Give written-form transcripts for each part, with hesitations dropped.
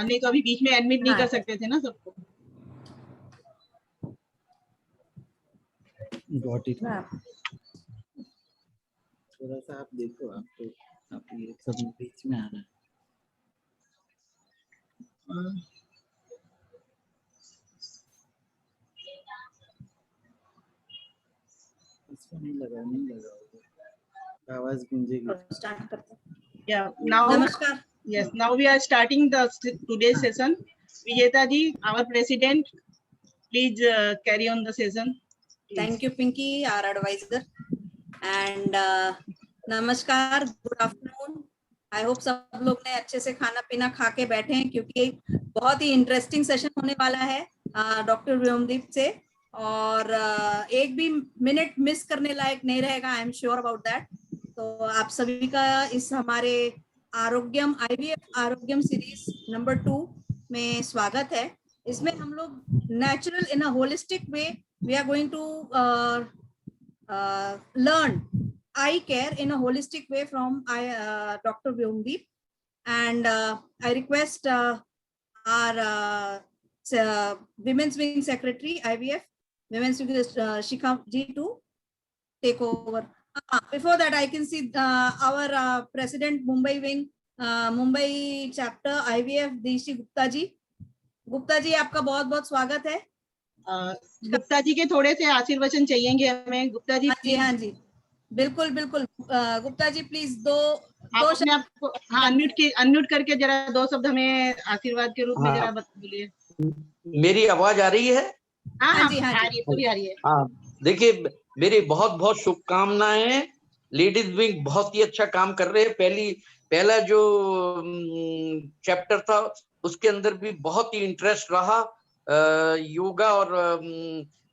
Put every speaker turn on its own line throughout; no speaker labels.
नहीं तो अभी बीच में एडमिट नहीं
हाँ।
कर सकते थे ना सबको।
Got it.
हाँ।
थोड़ा सा आप देखो, आप तो आप ये सब बीच में आ रहा है। इसको नहीं लगा आवाज गूंजेगी।
स्टार्ट करते हैं।
Yeah, now,
नमस्कार।
yes, now we are starting the today's session. Vijeta ji, our president, please carry on the session.
Thank you, Pinky, our advisor. And नमस्कार, गुड आफ्टरनून। आई होप सब लोग ने अच्छे से खाना पीना खा के बैठे हैं, क्योंकि बहुत ही इंटरेस्टिंग सेशन होने वाला है डॉक्टर व्योमदीप से, और एक भी मिनट मिस करने लायक नहीं रहेगा, I am sure about that. तो आप सभी का इस हमारे Arogyam IVF Arogyam series number 2 में स्वागत है। इसमें हम लोग natural in a holistic way we are going to learn eye care in a holistic way from Dr. Vyomdeep, and I request our Women's Wing Secretary IVF, Women's Wing Shikha ji to take over. Before that, I can see our President Mumbai Wing, Mumbai Chapter IVF, Dishi Gupta ji. Gupta ji, आपका बहुत बहुत स्वागत है।
गुप्ता जी के थोड़े से आशीर्वचन चाहिएंगे हमें। गुप्ता जी,
हाँ जी, बिल्कुल बिल्कुल। गुप्ता जी प्लीज दो
अपने आप को अनम्यूट करके जरा 2 शब्द हमें आशीर्वाद के रूप में जरा बोलिए।
मेरी आवाज आ रही है?
हाँ जी,
आ रही है, पूरी आ रही है।
हाँ, देखिए, मेरी बहुत बहुत शुभकामनाएं हैं। लेडीज विंग बहुत ही अच्छा काम कर रहे हैं। पहला जो चैप्टर था उसके अंदर भी बहुत ही इंटरेस्ट रहा योगा और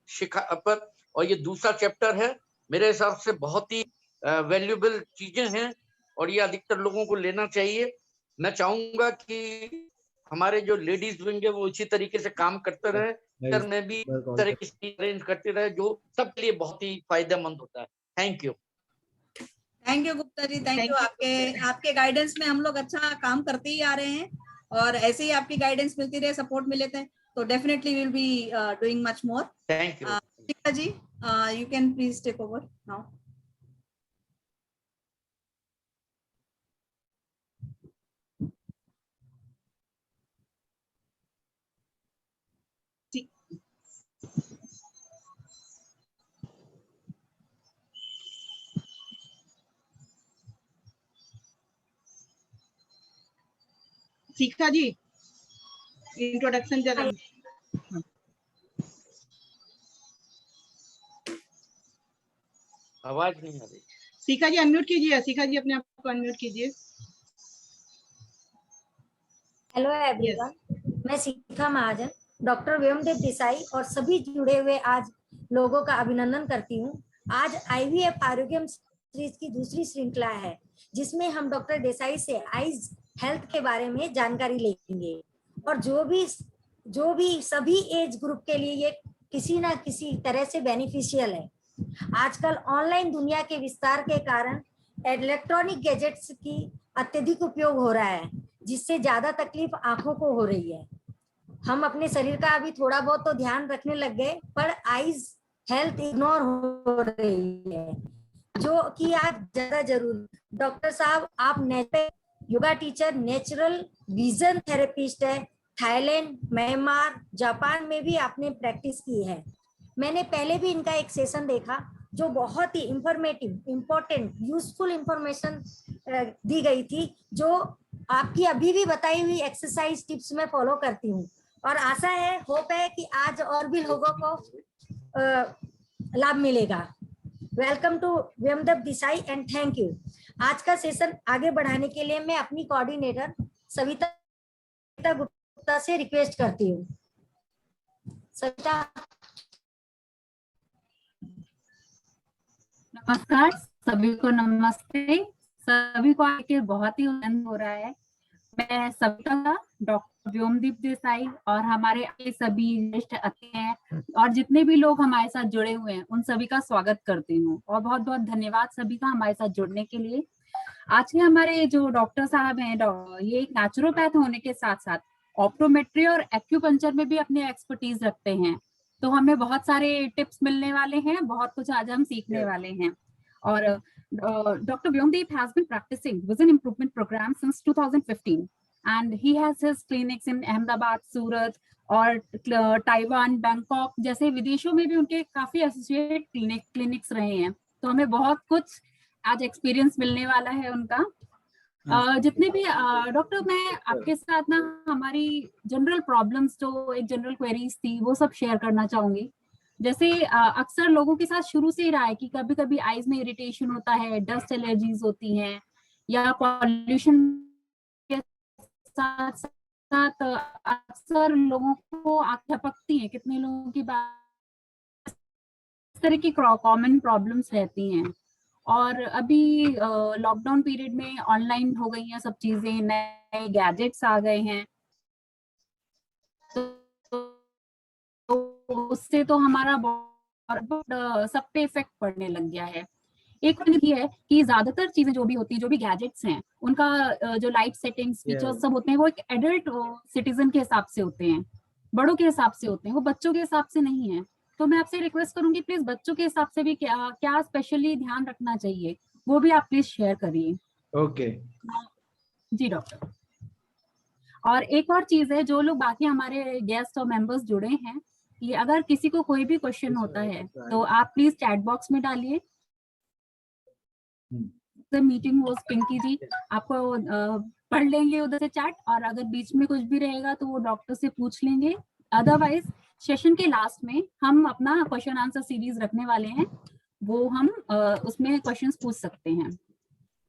शिखा पर, और ये दूसरा चैप्टर है, मेरे हिसाब से बहुत ही वैल्यूएबल चीजें हैं और ये अधिकतर लोगों को लेना चाहिए। मैं चाहूंगा कि हमारे जो लेडीज विंग है वो इसी तरीके से काम करते रहे, में भी तरह की अरेंज करते रहे, जो सबके लिए बहुत ही फायदेमंद होता है। Thank you.
Thank you Gupta ji, thank you. आपके गाइडेंस में हम लोग अच्छा काम करते ही आ रहे हैं, और ऐसे ही आपकी गाइडेंस मिलती रहे, सपोर्ट मिले थे, तो definitely will be doing much more.
Thank you.
Shikha ji, you can please take over now.
Shikha ji, introduction जरा।
आवाज नहीं आ रही।
शिखा जी अनम्यूट कीजिए। शिखा जी अपने आप को अनम्यूट कीजिए।
हेलो एवरीवन, मैं शिखा महाजन, डॉक्टर व्योमदेव देसाई और सभी जुड़े हुए आज लोगों का अभिनंदन करती हूँ। आज IVF आरोग्यम सीरीज की दूसरी श्रृंखला है, जिसमें हम डॉक्टर देसाई से आइज हेल्थ के बारे में जानकारी लेंगे, और जो भी सभी एज ग्रुप के लिए ये किसी ना किसी तरह से बेनिफिशियल है। आजकल ऑनलाइन दुनिया के विस्तार के कारण इलेक्ट्रॉनिक गैजेट्स की अत्यधिक उपयोग हो रहा है, जिससे ज्यादा तकलीफ आंखों को हो रही है। हम अपने शरीर का अभी थोड़ा बहुत तो ध्यान रखने लग गए, पर आईज हेल्थ इग्नोर हो रही है, जो कि आज ज्यादा जरूरी। डॉक्टर साहब, आप natural yoga teacher, natural vision therapist है। थाईलैंड, म्यांमार, जापान में भी आपने प्रैक्टिस की है। मैंने पहले भी इनका एक सेशन देखा, जो बहुत ही इंफॉर्मेटिव, इंपॉर्टेंट, यूजफुल इंफॉर्मेशन दी गई थी, जो आपकी अभी भी बताई हुई एक्सरसाइज टिप्स में फॉलो करती हूँ, और आशा है, होप है कि आज और भी लोगों को लाभ मिलेगा। Welcome to Vyomdev Desai and thank you. आज का सेशन आगे बढ़ाने के लिए मैं अपनी कोऑर्डिनेटर सविता गुप्ता से रिक्वेस्ट करती हूँ। सविता।
नमस्कार सभी को, नमस्ते सभी को। आके बहुत ही आनंद हो रहा है। मैं सविता, डॉक्टर व्योमदीप देसाई और हमारे सभी ज्येष्ठ अतिथि हैं और जितने भी लोग हमारे साथ जुड़े हुए हैं उन सभी का स्वागत करती हूँ, और बहुत बहुत धन्यवाद सभी का हमारे साथ जुड़ने के लिए। आज के हमारे जो डॉक्टर साहब हैं, ये एक नेचुरोपैथ होने के साथ साथ ऑप्टोमेट्री और एक्यूपंक्चर में भी अपने एक्सपर्टीज रखते हैं। तो हमें बहुत सारे टिप्स मिलने वाले हैं, बहुत कुछ आज हम सीखने वाले हैं। और doctor Vyomdeep has been practising vision improvement programme since 2015 and he has his clinics in Ahmedabad, Surat और ताइवान, बैंकॉक जैसे विदेशों में भी उनके काफी एसोसिएट क्लिनिक्स रहे हैं। तो हमें बहुत कुछ आज एक्सपीरियंस मिलने वाला है उनका। जितने भी डॉक्टर, मैं आपके साथ ना हमारी जनरल प्रॉब्लम्स, जो एक जनरल क्वेरीज थी, वो सब शेयर करना चाहूंगी। जैसे अक्सर लोगों के साथ शुरू से ही रहा है कि कभी कभी आईज में इरिटेशन होता है, डस्ट एलर्जीज होती हैं, या पॉल्यूशन के साथ साथ अक्सर लोगों को आँख झपकती है। कितने लोगों की बात, इस तरह की कॉमन प्रॉब्लम्स रहती हैं। और अभी लॉकडाउन पीरियड में ऑनलाइन हो गई हैं सब चीजें, नए गैजेट्स आ गए हैं, तो उससे तो हमारा सब पे इफेक्ट पड़ने लग गया है। एक ये है कि ज्यादातर चीजें जो भी होती है, जो भी गैजेट्स हैं, उनका जो लाइट सेटिंग्स, फीचर्स सब होते हैं, वो एक एडल्ट सिटीजन के हिसाब से होते हैं, बड़ों के हिसाब से होते हैं, वो बच्चों के हिसाब से नहीं है। तो मैं आपसे रिक्वेस्ट करूंगी प्लीज बच्चों के हिसाब से भी क्या स्पेशली ध्यान रखना चाहिए, वो भी आप प्लीज शेयर करिए।
ओके
जी डॉक्टर। और एक और चीज है, जो लोग बाकी हमारे गेस्ट और मेंबर्स जुड़े हैं, कि अगर किसी को कोई भी क्वेश्चन होता है तो आप प्लीज चैट बॉक्स में डालिए। मीटिंग होस्ट पिंकी जी आपको पढ़ लेंगे उधर से चैट, और अगर बीच में कुछ भी रहेगा तो वो डॉक्टर से पूछ लेंगे। अदरवाइज सेशन के लास्ट में हम अपना क्वेश्चन आंसर सीरीज रखने वाले हैं, वो हम उसमें क्वेश्चंस पूछ सकते हैं।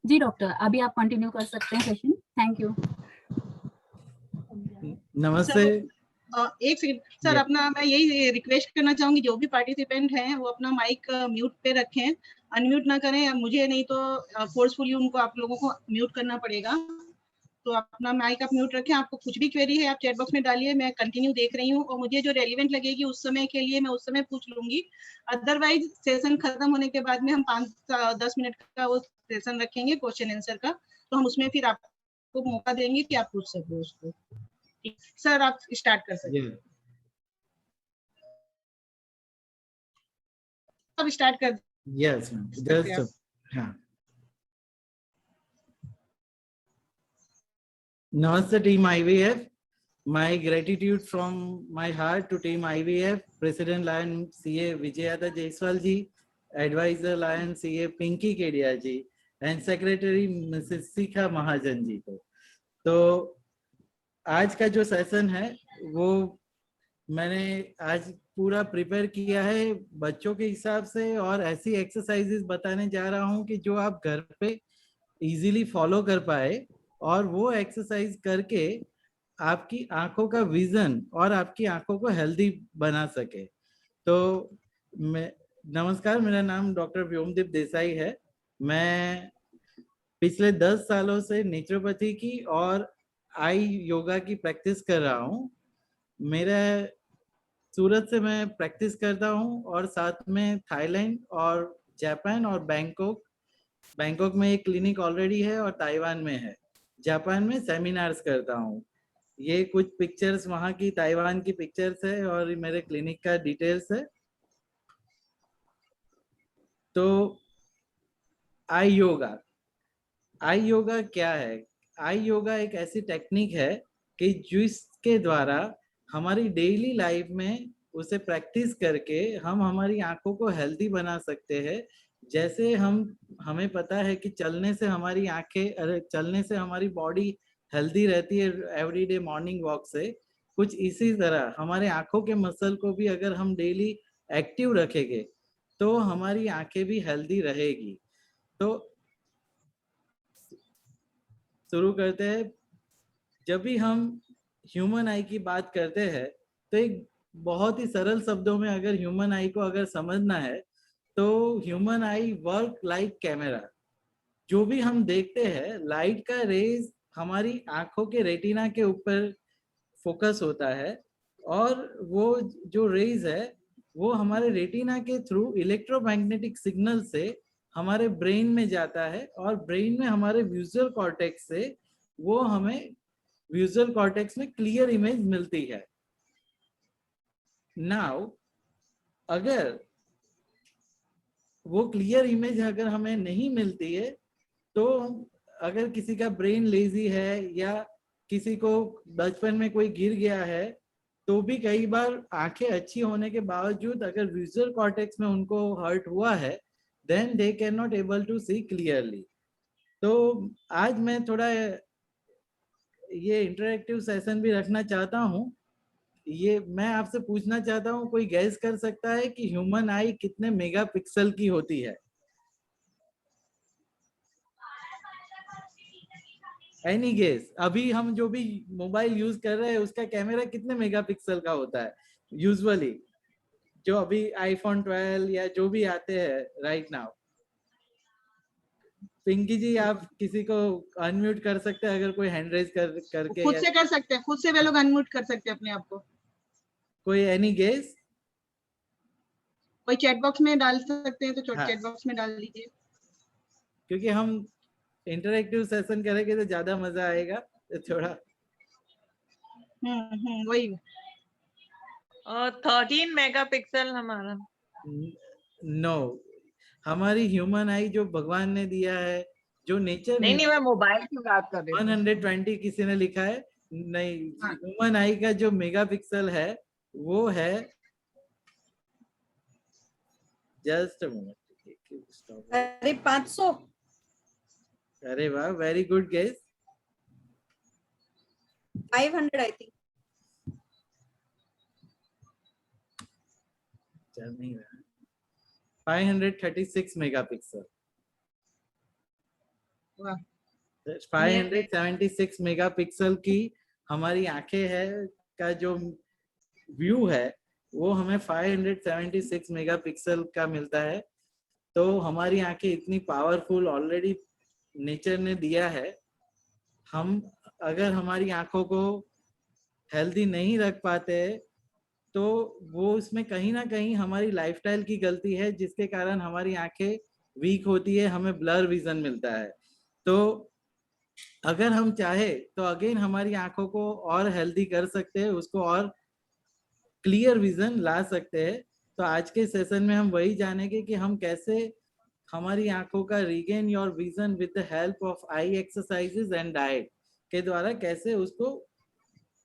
जी डॉक्टर, अभी आप कंटिन्यू कर सकते हैं सेशन। Thank you.
नमस्ते।
एक सेकंड सर, अपना मैं यही रिक्वेस्ट करना चाहूंगी, जो भी पार्टिसिपेंट हैं वो अपना माइक म्यूट पे रखें, अनम्यूट ना करें। मुझे नहीं तो फोर्सफुली उनको, आप लोगों को म्यूट करना पड़ेगा। तो अपना माइक आप म्यूट रखें। आपको कुछ भी क्वेरी है आप चैट बॉक्स में डालिए, मैं कंटिन्यू देख रही हूँ, और मुझे जो रेलिवेंट लगेगी उस समय के लिए मैं उस समय पूछ लूंगी। अदरवाइज सेशन खत्म होने के बाद में हम 5-10 मिनट का वो सेशन रखेंगे क्वेश्चन आंसर का, तो हम उसमें फिर आपको मौका देंगे कि आप पूछ सको उसको। सर आप स्टार्ट कर सकते हैं। अब स्टार्ट कर।
यस जस्ट हाँ। Namaste team IVF. My gratitude from my heart to team IVF, President Lion CA Vijayada Jaiswal ji, Advisor Lion CA Pinky Kedia ji, and Secretary Mrs. Sikha Mahajan ji को। तो आज का जो session है वो मैंने आज पूरा प्रिपेयर किया है बच्चों के हिसाब से, और ऐसी एक्सरसाइजेस बताने जा रहा हूँ कि जो आप घर पे इजीली फॉलो कर पाए, और वो एक्सरसाइज करके आपकी आंखों का विजन और आपकी आंखों को हेल्दी बना सके। तो नमस्कार, मेरा नाम डॉक्टर व्योमदीप देसाई है। मैं पिछले 10 सालों से नेचुरोपैथी की और आई योगा की प्रैक्टिस कर रहा हूँ। मेरा सूरत से मैं प्रैक्टिस करता हूँ, और साथ में थाईलैंड और जापान और बैंकॉक में एक क्लिनिक ऑलरेडी है, और ताइवान में है। जापान में सेमिनार्स करता हूँ। ये कुछ पिक्चर्स वहाँ की ताइवान की पिक्चर्स है, और मेरे क्लिनिक का डिटेल्स है। तो आई योगा क्या है? आई योगा एक ऐसी टेक्निक है कि जिसके द्वारा हमारी डेली लाइफ में उसे प्रैक्टिस करके हम हमारी आंखों को हेल्दी बना सकते हैं। जैसे हमें पता है कि चलने से हमारी आंखें, चलने से हमारी बॉडी हेल्दी रहती है एवरीडे मॉर्निंग वॉक से, कुछ इसी तरह हमारे आंखों के मसल को भी अगर हम डेली एक्टिव रखेंगे तो हमारी आंखें भी हेल्दी रहेगी। तो शुरू करते हैं। जब भी हम ह्यूमन आई की बात करते हैं तो एक बहुत ही सरल शब्दों में अगर ह्यूमन आई को अगर समझना है तो human I work like camera. जो भी हम देखते हैं, लाइट का रेज हमारी आंखों के रेटिना के ऊपर फोकस होता है, और वो जो रेज है वो हमारे रेटिना के थ्रू इलेक्ट्रोमैग्नेटिक सिग्नल से हमारे ब्रेन में जाता है, और ब्रेन में हमारे विजुअल कॉर्टेक्स से वो हमें विजुअल कॉर्टेक्स में क्लियर इमेज मिलती है। नाउ अगर वो क्लियर इमेज अगर हमें नहीं मिलती है, तो अगर किसी का ब्रेन लेजी है या किसी को बचपन में कोई गिर गया है, तो भी कई बार आंखें अच्छी होने के बावजूद अगर विजुअल कॉर्टेक्स में उनको हर्ट हुआ है, then they can not able to see clearly. तो आज मैं थोड़ा ये इंटरेक्टिव सेशन भी रखना चाहता हूँ। ये मैं आपसे पूछना चाहता हूँ, कोई गैस कर सकता है कि ह्यूमन आई कितने मेगापिक्सल की होती है? Any guess? अभी हम जो भी मोबाइल यूज कर रहे हैं उसका कैमरा कितने मेगापिक्सल का होता है यूजुअली, जो अभी आईफोन 12 या जो भी आते हैं राइट नाउ? पिंकी जी, आप किसी को अनम्यूट कर सकते हैं अगर कोई हैंड रेज करके?
खुद से कर सकते हैं, खुद से वे लोग अनम्यूट कर सकते हैं अपने आप को।
कोई एनी गेस?
कोई चैट बॉक्स में डाल सकते हैं तो
हाँ।
चैट बॉक्स में डाल दीजिए।
क्योंकि हम इंटरेक्टिव सेशन करेंगे तो ज्यादा मजा आएगा, तो थोड़ा
वही।
13 मेगापिक्सल हमारा।
नो, हमारी ह्यूमन आई जो भगवान ने दिया है, जो नेचर
नहीं नहीं, मैं मोबाइल की बात कर रही हूँ।
120 किसी ने लिखा है, नहीं, ह्यूमन आई का जो मेगापिक्सल है वो है, जस्ट
अरे 500।
अरे वाह, very good guess.
500 I think.
चल नहीं रहा, 536 मेगापिक्सल। 576 मेगापिक्सल की हमारी आंखें है का जो व्यू है वो हमें 576 मेगापिक्सल का मिलता है। तो हमारी आंखें इतनी पावरफुल ऑलरेडी नेचर ने दिया है। हम अगर हमारी आंखों को हेल्दी नहीं रख पाते तो वो उसमें कहीं ना कहीं हमारी लाइफस्टाइल की गलती है, जिसके कारण हमारी आंखें वीक होती है, हमें ब्लर विजन मिलता है। तो अगर हम चाहे तो अगेन हमारी आंखों को और हेल्दी कर सकते हैं, उसको और क्लियर विजन ला सकते हैं। तो आज के सेशन में हम वही जानेंगे कि हम कैसे हमारी आंखों का regain your vision with the help of I exercises and diet के द्वारा कैसे उसको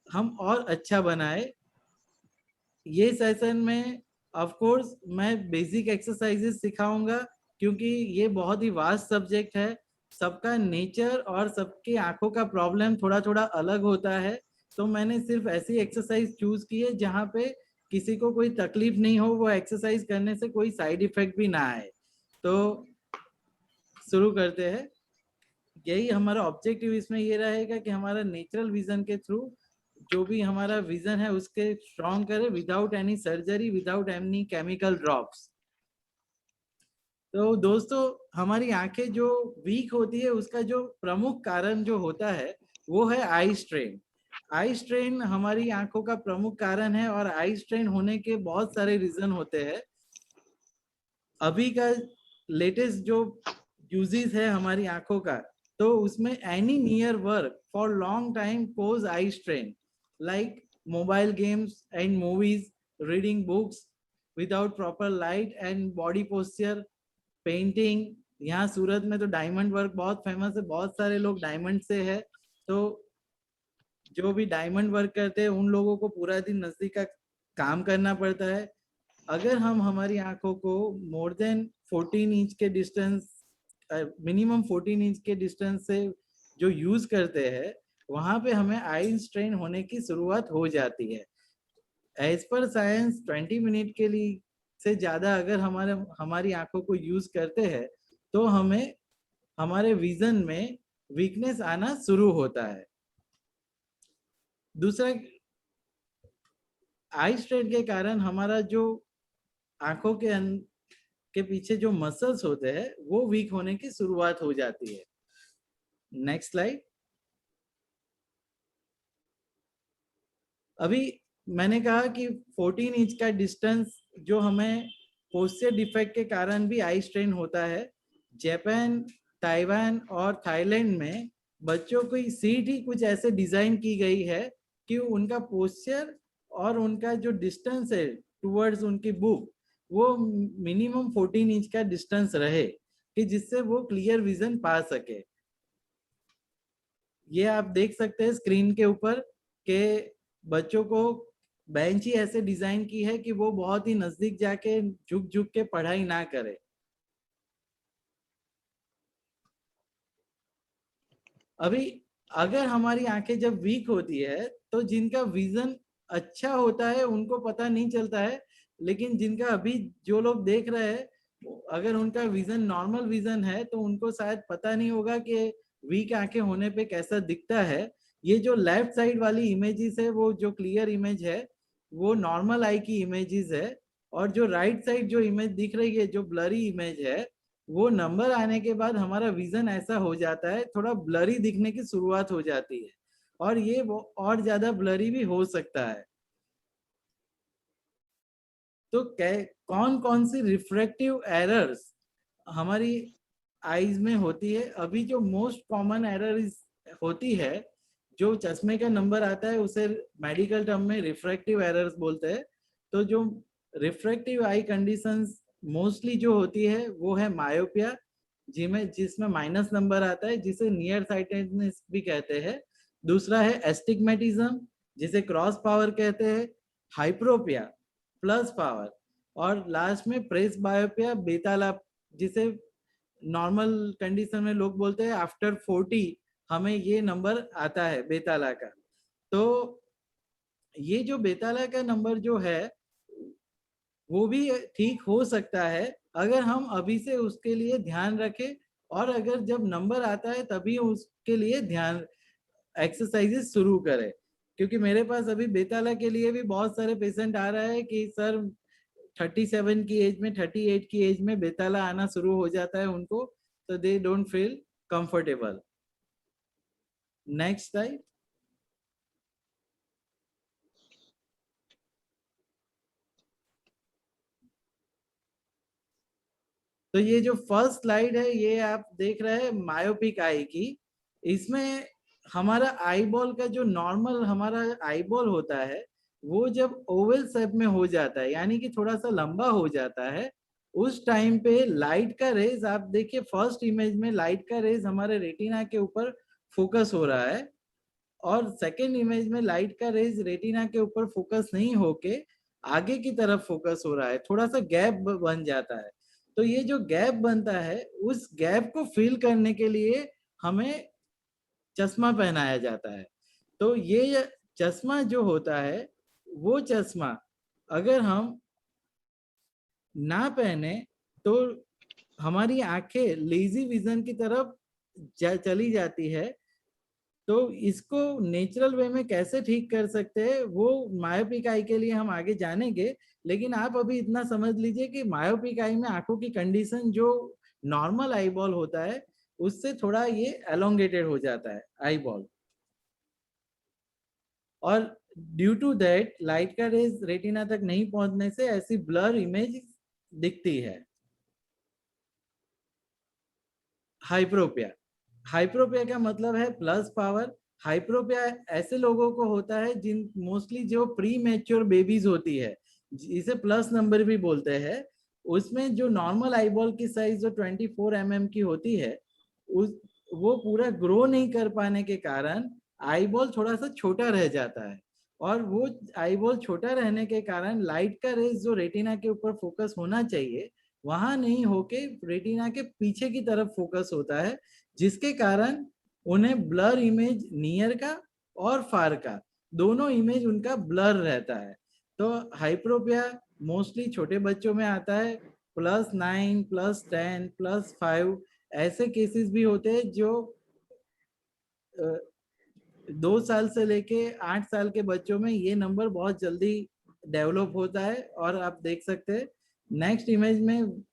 हम और अच्छा बनाए। ये सेशन में ऑफ कोर्स मैं बेसिक एक्सरसाइजेस सिखाऊंगा, क्योंकि ये बहुत ही वास्ट सब्जेक्ट है। सबका नेचर और सबकी आंखों का प्रॉब्लम थोड़ा थोड़ा अलग होता है। तो मैंने सिर्फ ऐसी एक्सरसाइज चूज की है जहाँ पे किसी को कोई तकलीफ नहीं हो, वो एक्सरसाइज करने से कोई साइड इफेक्ट भी ना आए। तो शुरू करते हैं। यही हमारा ऑब्जेक्टिव इसमें ये रहेगा कि हमारा नेचुरल विजन के थ्रू जो भी हमारा विजन है उसके स्ट्रॉन्ग करे, without any surgery, without any chemical drops. तो दोस्तों, हमारी आंखें जो वीक होती है उसका जो प्रमुख कारण जो होता है वो है आई स्ट्रेन। आई स्ट्रेन हमारी आंखों का प्रमुख कारण है, और आई स्ट्रेन होने के बहुत सारे रीजन होते हैं। अभी का लेटेस्ट जो यूजेस है हमारी आंखों का, तो उसमें any near work for long time cause eye strain, like mobile games and movies, reading books without proper light and body posture, painting. यहाँ सूरत में तो डायमंड वर्क बहुत फेमस है, बहुत सारे लोग डायमंड से है। तो जो भी डायमंड वर्क करते हैं उन लोगों को पूरा दिन नजदीक का काम करना पड़ता है। अगर हम हमारी आंखों को मोर देन 14 इंच के डिस्टेंस, मिनिमम 14 इंच के डिस्टेंस से जो यूज करते हैं, वहां पे हमें आई स्ट्रेन होने की शुरुआत हो जाती है। एज पर साइंस 20 मिनट के लिए से ज्यादा अगर हमारी आंखों को यूज करते हैं तो हमें हमारे विजन में वीकनेस आना शुरू होता है। दूसरा, आई स्ट्रेन के कारण हमारा जो आंखों के पीछे जो मसल्स होते हैं वो वीक होने की शुरुआत हो जाती है। Next slide. अभी मैंने कहा कि 14 इंच का डिस्टेंस जो हमें पोस्चर डिफेक्ट के कारण भी आई स्ट्रेन होता है। जापान, ताइवान और थाईलैंड में बच्चों की सीट ही कुछ ऐसे डिजाइन की गई है कि उनका पोस्चर और उनका जो डिस्टेंस है टुवर्ड्स उनकी बुक वो मिनिमम 14 इंच का डिस्टेंस रहे कि जिससे वो क्लियर विजन पा सके। ये आप देख सकते हैं स्क्रीन के ऊपर के बच्चों को बेंच ही ऐसे डिजाइन की है कि वो बहुत ही नजदीक जाके झुक झुक के पढ़ाई ना करे। अभी अगर हमारी आंखें जब वीक होती है तो जिनका विजन अच्छा होता है उनको पता नहीं चलता है, लेकिन जिनका अभी जो लोग देख रहे हैं अगर उनका विजन नॉर्मल विजन है तो उनको शायद पता नहीं होगा कि वीक आंखें होने पे कैसा दिखता है। ये जो लेफ्ट साइड वाली इमेजेस है वो जो क्लियर इमेज है वो नॉर्मल आई की इमेजेस है, और जो राइट साइड जो इमेज दिख रही है जो ब्लरी इमेज है वो नंबर आने के बाद हमारा विजन ऐसा हो जाता है, थोड़ा ब्लरी दिखने की शुरुआत हो जाती है और ये वो और ज्यादा ब्लरी भी हो सकता है। तो कौन कौन सी रिफ्रैक्टिव एरर्स हमारी आईज में होती है? अभी जो मोस्ट कॉमन एरर होती है जो चश्मे का नंबर आता है उसे मेडिकल टर्म में रिफ्रैक्टिव एरर्स बोलते हैं। तो जो रिफ्रैक्टिव आई कंडीशंस मोस्टली जो होती है वो है मायोपिया जिसमें माइनस नंबर आता है जिसे नियर साइटेडनेस भी कहते हैं। दूसरा है एस्टिग्मेटिज्म जिसे क्रॉस पावर कहते हैं, हाइप्रोपिया प्लस पावर, और लास्ट में प्रेस बायोपिया बेताला जिसे नॉर्मल कंडीशन में लोग बोलते हैं आफ्टर 40 हमें ये नंबर आता है बेताला का। तो ये जो बेताला का नंबर जो है वो भी ठीक हो सकता है अगर हम अभी से उसके लिए ध्यान रखें, और अगर जब नंबर आता है तभी उसके लिए ध्यान एक्सरसाइजेस शुरू करें। क्योंकि मेरे पास अभी बेताला के लिए भी बहुत सारे पेशेंट आ रहा है कि सर 37 की एज में 38 की एज में बेताला आना शुरू हो जाता है उनको, तो they don't feel comfortable. Next slide. तो ये जो फर्स्ट स्लाइड है ये आप देख रहे हैं मायोपिक आई की। इसमें हमारा आई बॉल का जो नॉर्मल हमारा आई बॉल होता है वो जब ओवल शेप में हो जाता है यानी कि थोड़ा सा लंबा हो जाता है, उस टाइम पे लाइट का रेज आप देखिए फर्स्ट इमेज में लाइट का रेज हमारे रेटिना के ऊपर फोकस हो रहा है, और सेकेंड इमेज में लाइट का रेज रेटिना के ऊपर फोकस नहीं होके आगे की तरफ फोकस हो रहा है, थोड़ा सा गैप बन जाता है। तो ये जो गैप बनता है उस गैप को फिल करने के लिए हमें चश्मा पहनाया जाता है। तो ये चश्मा जो होता है वो चश्मा अगर हम ना पहने तो हमारी आंखें लेजी विजन की तरफ चली जाती है। तो इसको नेचुरल वे में कैसे ठीक कर सकते हैं वो मायोपिक आई के लिए हम आगे जानेंगे, लेकिन आप अभी इतना समझ लीजिए कि मायोपिक आई में आंखों की कंडीशन जो नॉर्मल आई बॉल होता है उससे थोड़ा ये एलोंगेटेड हो जाता है आई बॉल, और ड्यू टू दैट लाइट का रेज रेटिना तक नहीं पहुंचने से ऐसी ब्लर इमेज दिखती है। हाइप्रोपिया, हाइप्रोपिया का मतलब है प्लस पावर। हाइप्रोपिया ऐसे लोगों को होता है जिन मोस्टली जो प्री मैच्योर बेबीज होती है जिसे प्लस नंबर भी बोलते हैं, उसमें जो नॉर्मल आईबॉल की साइज जो 24 mm की होती है वो पूरा ग्रो नहीं कर पाने के कारण आईबॉल थोड़ा सा छोटा रह जाता है, और वो आईबॉल छोटा रहने के कारण लाइट का रेज जो रेटिना के ऊपर फोकस होना चाहिए वहां नहीं होके रेटिना के पीछे की तरफ फोकस होता है, जिसके कारण उन्हें ब्लर इमेज नियर का और फार का दोनों इमेज उनका ब्लर रहता है। तो हाइप्रोपिया मोस्टली छोटे बच्चों में आता है, +9, +10, +5 ऐसे केसेस भी होते हैं जो 2 साल से लेके 8 साल के बच्चों में ये नंबर बहुत जल्दी डेवलप होता है। और आप देख सकते हैं नेक्स्ट इमेज में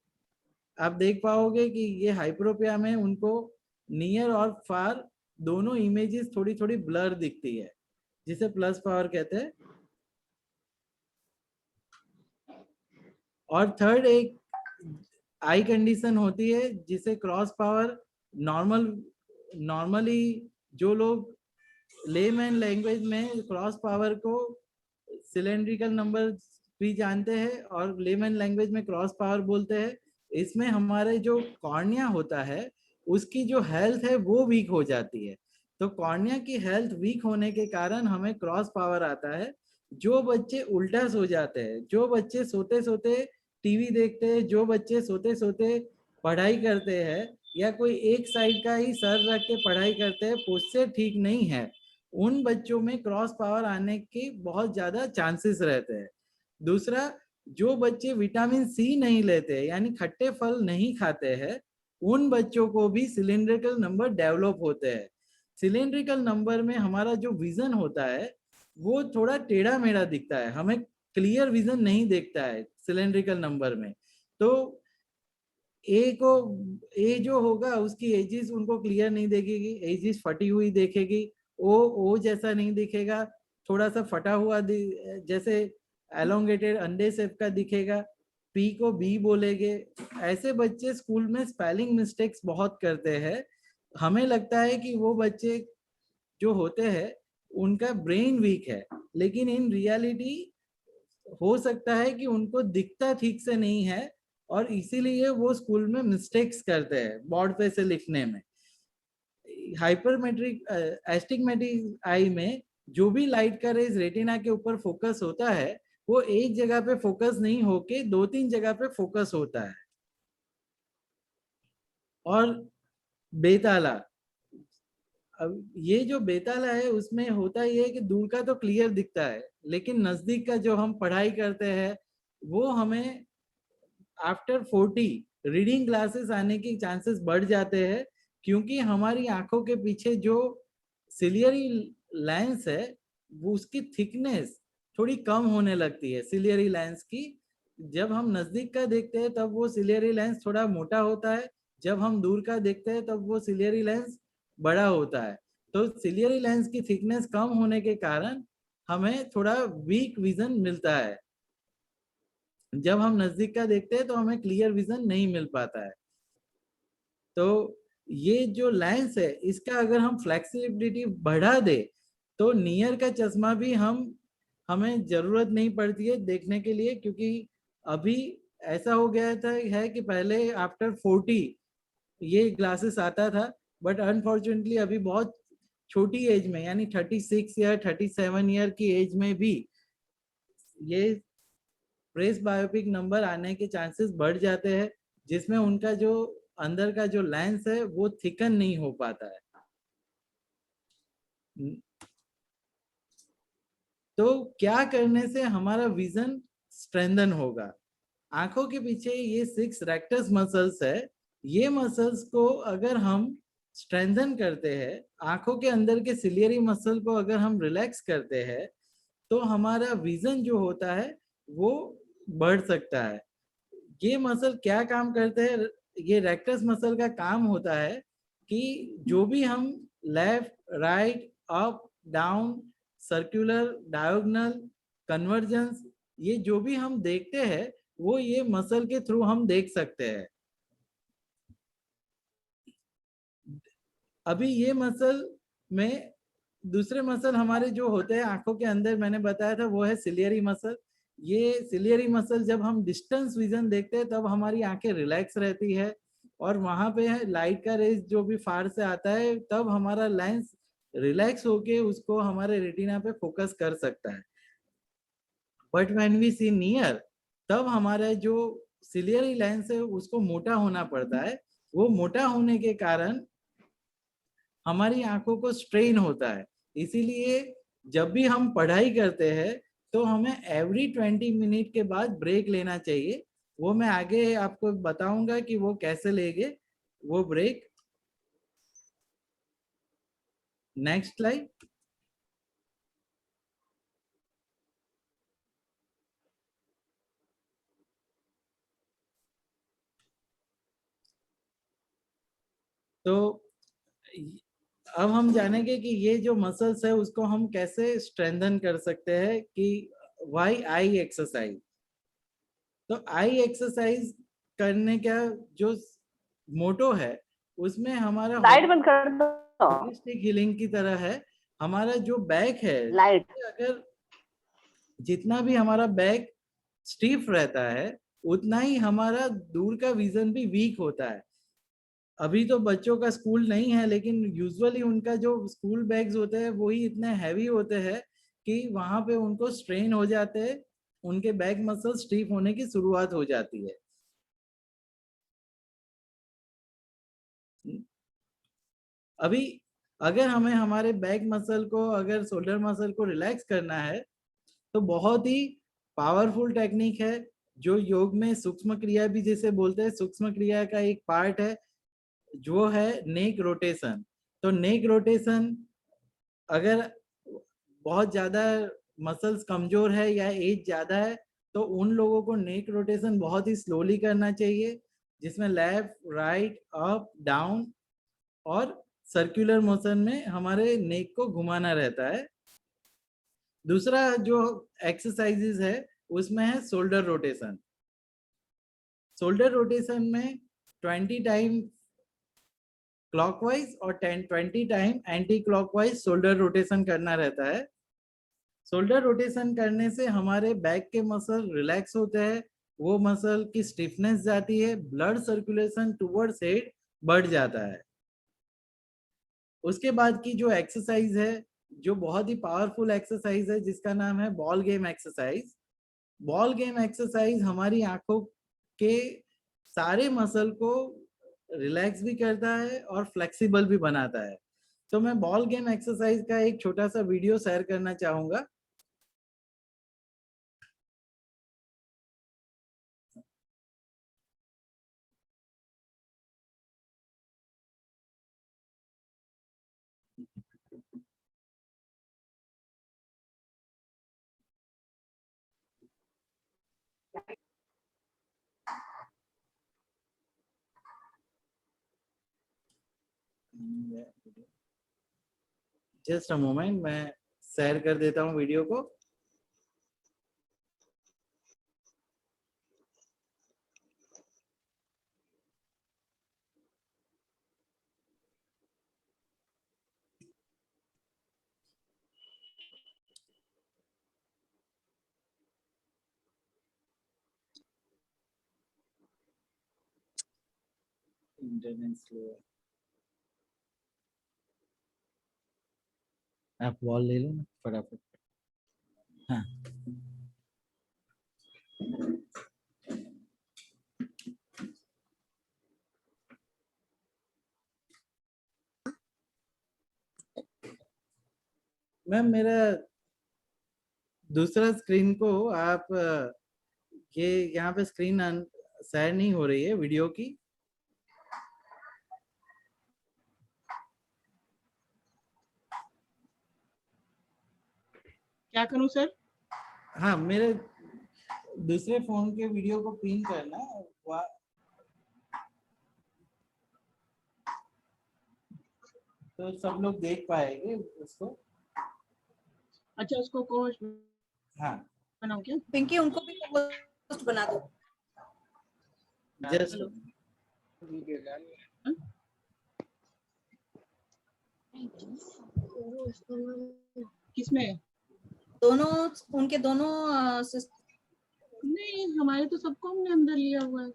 आप देख पाओगे कि ये हाइप्रोपिया में उनको नियर और फार दोनों इमेजेस थोड़ी थोड़ी ब्लर दिखती है जिसे प्लस पावर कहते हैं। और थर्ड एक आई कंडीशन होती है जिसे क्रॉस पावर। नॉर्मली जो लोग लेमैन लैंग्वेज में क्रॉस पावर को सिलेंड्रिकल नंबर भी जानते हैं और लेमैन लैंग्वेज में क्रॉस पावर बोलते हैं, इसमें हमारे जो कॉर्निया होता है उसकी जो हेल्थ है वो वीक हो जाती है। तो कॉर्निया की हेल्थ वीक होने के कारण हमें क्रॉस पावर आता है। जो बच्चे उल्टा सो जाते हैं, जो बच्चे सोते सोते टीवी देखते हैं, जो बच्चे सोते सोते पढ़ाई करते हैं या कोई एक साइड का ही सर रख के पढ़ाई करते हैं, पोस्चर ठीक नहीं है, उन बच्चों में क्रॉस पावर आने के बहुत ज्यादा चांसेस रहते हैं। दूसरा, जो बच्चे विटामिन सी नहीं लेते यानी खट्टे फल नहीं खाते हैं, उन बच्चों को भी सिलिंड्रिकल नंबर डेवलप होते हैं। सिलिंड्रिकल नंबर में हमारा जो विजन होता है वो थोड़ा टेढ़ा मेढ़ा दिखता है, हमें क्लियर विजन नहीं देखता है सिलिंड्रिकल नंबर में। तो ए जो होगा उसकी एजिस उनको क्लियर नहीं देखेगी, एजिस फटी हुई देखेगी, ओ जैसा नहीं दिखेगा, थोड़ा सा फटा हुआ जैसे एलोंगेटेड अंडे शेप का दिखेगा, पी को बी बोलेंगे। ऐसे बच्चे स्कूल में स्पेलिंग मिस्टेक्स बहुत करते हैं। हमें लगता है कि वो बच्चे जो होते हैं उनका ब्रेन वीक है, लेकिन इन रियलिटी हो सकता है कि उनको दिखता ठीक से नहीं है और इसीलिए वो स्कूल में मिस्टेक्स करते हैं बोर्ड पे से लिखने में। हाइपरमेट्रिक एस्टिग्मेटिक आई में जो भी लाइट का रेज रेटिना के ऊपर फोकस होता है वो एक जगह पे फोकस नहीं होके 2-3 जगह पे फोकस होता है। और बेताला, अब ये जो बेताला है उसमें होता ही है कि दूर का तो क्लियर दिखता है, लेकिन नजदीक का जो हम पढ़ाई करते हैं वो हमें आफ्टर 40 रीडिंग ग्लासेस आने की चांसेस बढ़ जाते हैं, क्योंकि हमारी आंखों के पीछे जो सिलियरी लेंस है वो उसकी थिकनेस थोड़ी कम होने लगती है सिलियरी लेंस की। जब हम नजदीक का देखते हैं तब वो सिलियरी लेंस थोड़ा मोटा होता है, जब हम दूर का देखते हैं तब वो सिलियरी लेंस बड़ा होता है। तो सिलियरी लेंस की थिकनेस कम होने के कारण हमें थोड़ा वीक विजन मिलता है। जब हम नजदीक का देखते हैं तो हमें क्लियर विजन नहीं मिल पाता है। तो ये जो लेंस है इसका अगर हम फ्लेक्सिबिलिटी बढ़ा दे तो नियर का चश्मा भी हमें जरूरत नहीं पड़ती है देखने के लिए, क्योंकि अभी ऐसा हो गया था है कि पहले आफ्टर 40 ये ग्लासेस आता था, बट अनफॉर्चुनेटली अभी बहुत छोटी एज में यानी 36 या 37 ईयर की एज में भी ये प्रेस बायोपिक नंबर आने के चांसेस बढ़ जाते हैं, जिसमें उनका जो अंदर का जो लेंस है वो थिकन नहीं हो पाता है। तो क्या करने से हमारा विजन स्ट्रेंथन होगा? आंखों के पीछे ये 6 रेक्टस मसल्स है, ये मसल्स को अगर हम स्ट्रेंथन करते हैं, आंखों के अंदर के सिलियरी मसल को अगर हम रिलैक्स करते हैं तो हमारा विजन जो होता है वो बढ़ सकता है। ये मसल क्या काम करते हैं? ये रेक्टस मसल का काम होता है कि जो भी हम left, right, up, down, circular, diagonal, convergence, ये जो भी हम देखते हैं वो ये मसल के थ्रू हम देख सकते हैं। अभी ये मसल में दूसरे मसल हमारे जो होते हैं आंखों के अंदर, मैंने बताया था वो है सिलियरी मसल। ये सिलियरी मसल जब हम डिस्टेंस विजन देखते हैं तब हमारी आंखें रिलैक्स रहती है और वहां पे है लाइट का रेज जो भी फार से आता है तब हमारा लेंस रिलैक्स होके उसको हमारे रेटिना पे फोकस कर सकता है। But when we see near तब हमारा जो सिलियरी लेंस है उसको मोटा होना पड़ता है। वो मोटा होने के कारण हमारी आंखों को स्ट्रेन होता है। इसीलिए जब भी हम पढ़ाई करते हैं तो हमें एवरी 20 मिनट के बाद ब्रेक लेना चाहिए। वो मैं आगे आपको बताऊंगा कि वो कैसे लेंगे वो ब्रेक। Next slide. तो अब हम जानेंगे कि ये जो मसल्स है उसको हम कैसे स्ट्रेंथन कर सकते हैं कि वाई आई एक्सरसाइज। तो आई एक्सरसाइज करने का जो मोटो है उसमें हमारा
लाइट बंद कर दो।
होलिस्टिक हीलिंग की तरह है। हमारा जो बैक है,
लाइट
अगर जितना भी हमारा बैक स्टीफ रहता है उतना ही हमारा दूर का विजन भी वीक होता है। अभी तो बच्चों का स्कूल नहीं है, लेकिन यूजुअली उनका जो स्कूल बैग्स होते हैं वो ही इतने हैवी होते हैं कि वहां पे उनको स्ट्रेन हो जाते हैं, उनके बैक मसल स्टीफ होने की शुरुआत हो जाती है। अभी अगर हमें हमारे बैक मसल को, अगर शोल्डर मसल को रिलैक्स करना है तो बहुत ही पावरफुल टेक्निक है जो योग में सूक्ष्म क्रिया भी जिसे बोलते हैं, सूक्ष्म क्रिया का एक पार्ट है जो है नेक रोटेशन। तो नेक रोटेशन, अगर बहुत ज्यादा मसल्स कमजोर है या एज ज्यादा है तो उन लोगों को नेक रोटेशन बहुत ही स्लोली करना चाहिए, जिसमें लेफ्ट राइट अप डाउन और सर्कुलर मोशन में हमारे नेक को घुमाना रहता है। दूसरा जो एक्सरसाइजेज है उसमें है शोल्डर रोटेशन। शोल्डर रोटेशन में 20 टाइम क्लॉकवाइज और 20 time anti clockwise shoulder rotation करना रहता है। शोल्डर रोटेशन करने से हमारे बैक के मसल रिलैक्स होते हैं, वो मसल की स्टिफनेस जाती है, ब्लड सर्कुलेशन टुवर्ड्स हेड बढ़ जाता है। उसके बाद की जो एक्सरसाइज है, जो बहुत ही पावरफुल एक्सरसाइज है, जिसका नाम है ball game exercise. Ball game exercise हमारी आंखों के सारे मसल को रिलैक्स भी करता है और फ्लेक्सिबल भी बनाता है। तो मैं बॉल गेम एक्सरसाइज का एक छोटा सा वीडियो शेयर करना चाहूंगा। जस्ट अ मोमेंट, मैं शेयर कर देता हूँ वीडियो को। इंटरनेट स्लो है, आप बॉल ले लो ना फटाफट। हाँ, मैम मेरा दूसरा स्क्रीन को आप ये यहाँ पे स्क्रीन शेयर नहीं हो रही है वीडियो की।
क्या करूं सर?
हाँ, मेरे दूसरे फोन के वीडियो को पिन करना, तो सब लोग देख पाएंगे उसको।
अच्छा, उसको कोच
हाँ,
बनाओ क्या?
पिंकी उनको भी पोस्ट बना दो।
जस्ट
किसमें?
दोनों उनके दोनों
नहीं, हमारे तो सबको हमने अंदर लिया हुआ है।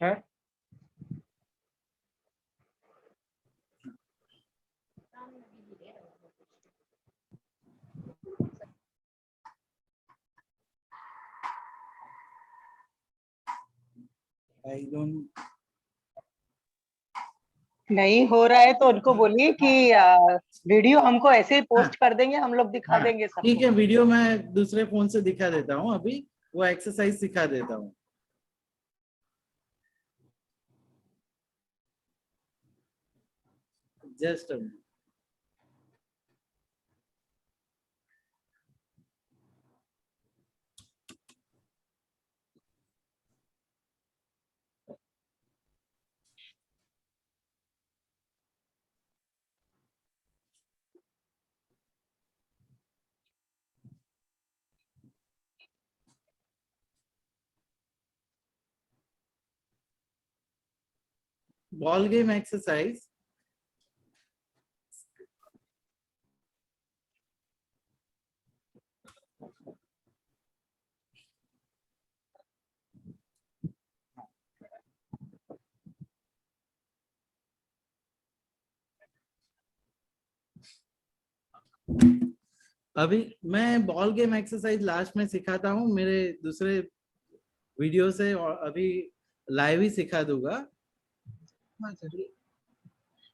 है?
आई डोंट
नहीं हो रहा है तो उनको बोलिए कि वीडियो हमको ऐसे ही पोस्ट कर देंगे, हम लोग दिखा देंगे सबको।
ठीक है, वीडियो मैं दूसरे फोन से दिखा देता हूँ, अभी वो एक्सरसाइज सिखा देता हूँ। Just ball game exercise. अभी मैं बॉल गेम एक्सरसाइज लास्ट में सिखाता हूँ मेरे दूसरे वीडियो से, और अभी लाइव ही सिखा दूंगा।
हाँ सर,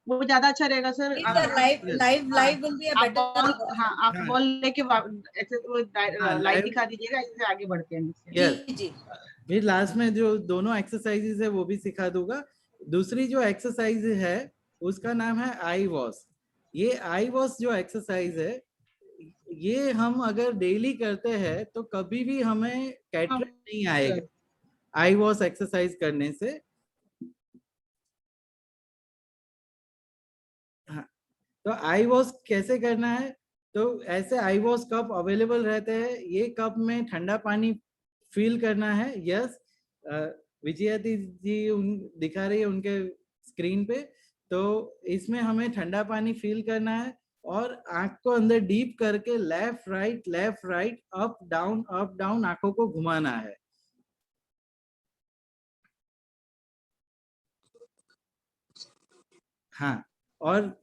वो ज्यादा अच्छा रहेगा sir.
Live will be a better.
हाँ, आप बॉल लेके लाइव दिखा दीजिएगा, इससे आगे बढ़ते हैं।
जी जी।
फिर लास्ट में जो दोनों एक्सरसाइजेज है वो भी सिखा दूंगा। दूसरी जो एक्सरसाइज है उसका नाम है आई वॉश। ये आई वॉश जो एक्सरसाइज है, ये हम अगर डेली करते हैं तो कभी भी हमें कैटरेक्ट नहीं आएगा आई वॉश एक्सरसाइज करने से। हाँ, तो आई वॉश कैसे करना है? तो ऐसे आई वॉश कप अवेलेबल रहते हैं। ये कप में ठंडा पानी फिल करना है। यस, विजयाती जी दिखा रही है उनके स्क्रीन पे। तो इसमें हमें ठंडा पानी फिल करना है और आंख को अंदर डीप करके लेफ्ट राइट अप डाउन आंखों को घुमाना है। हाँ, और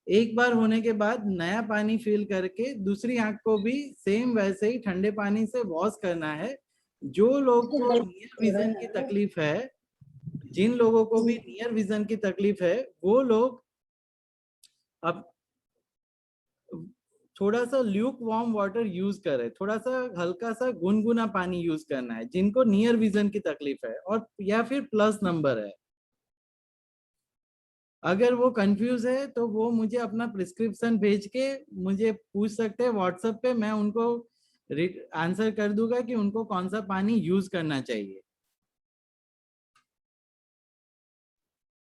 एक बार होने के बाद नया पानी फिल करके दूसरी आंख को भी सेम वैसे ही ठंडे पानी से वॉश करना है। जो लोग को नियर विजन की तकलीफ है, जिन लोगों को भी नियर विजन की तकलीफ है, वो लोग अब थोड़ा सा ल्यूक वार्म वाटर यूज करें। थोड़ा सा हल्का सा गुनगुना पानी यूज करना है जिनको नियर विजन की तकलीफ है, और या फिर प्लस नंबर है। अगर वो कंफ्यूज है तो वो मुझे अपना प्रिस्क्रिप्शन भेज के मुझे पूछ सकते हैं व्हाट्सएप पे। मैं उनको आंसर कर दूंगा कि उनको कौन सा पानी यूज करना चाहिए।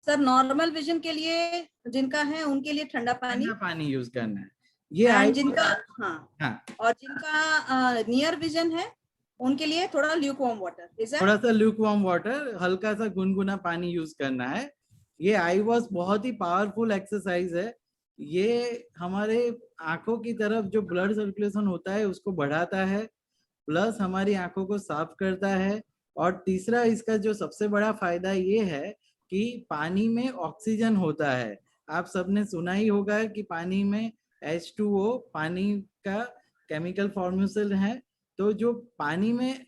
सर नॉर्मल विजन के लिए जिनका है उनके लिए ठंडा पानी
यूज करना है। ये
जिनका हाँ, और जिनका नियर विजन है उनके लिए थोड़ा ल्यूक वार्म वाटर,
थोड़ा सा ल्यूक वार्म वाटर, हल्का सा गुनगुना पानी यूज करना है। ये आई वॉश बहुत ही पावरफुल एक्सरसाइज है। ये हमारे आंखों की तरफ जो ब्लड सर्कुलेशन होता है उसको बढ़ाता है, प्लस हमारी आंखों को साफ करता है। और तीसरा इसका जो सबसे बड़ा फायदा ये है कि पानी में ऑक्सीजन होता है। आप सबने सुना ही होगा कि पानी में H2O पानी का केमिकल फॉर्मूला है। तो जो पानी में